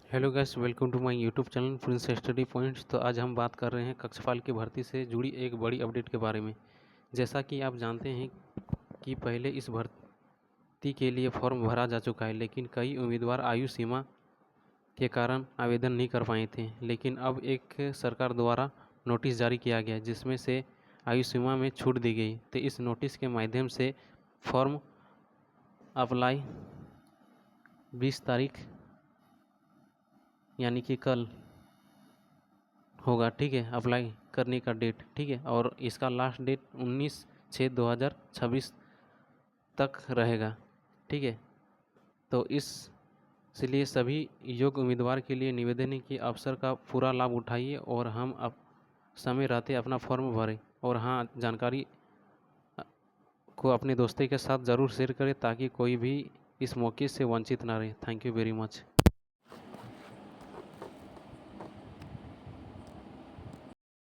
Hello guys, welcome to my YouTube channel Prince Study Points. तो आज हम बात कर रहे हैं कक्षपाल की भर्ती से जुड़ी एक बड़ी अपडेट के बारे में। जैसा कि आप जानते हैं कि पहले इस भर्ती के लिए फॉर्म भरा जा चुका है, लेकिन कई उम्मीदवार आयु सीमा के कारण आवेदन नहीं कर पाए थे। लेकिन अब एक सरकार द्वारा नोटिस जारी किया गया जिसमें से आयु सीमा में छूट दी गई। तो इस नोटिस के माध्यम से फॉर्म अप्लाई 20 तारीख यानी कि कल होगा। ठीक है, अप्लाई करने का डेट। ठीक है, और इसका लास्ट डेट 19/6/2026 तक रहेगा। ठीक है, तो इसलिए सभी योग्य उम्मीदवार के लिए निवेदन है कि अवसर का पूरा लाभ उठाइए और हम अब समय रहते अपना फॉर्म भरें। और हाँ, जानकारी को अपने दोस्तों के साथ ज़रूर शेयर करें ताकि कोई भी इस मौके से वंचित ना रहे। Thank you very much.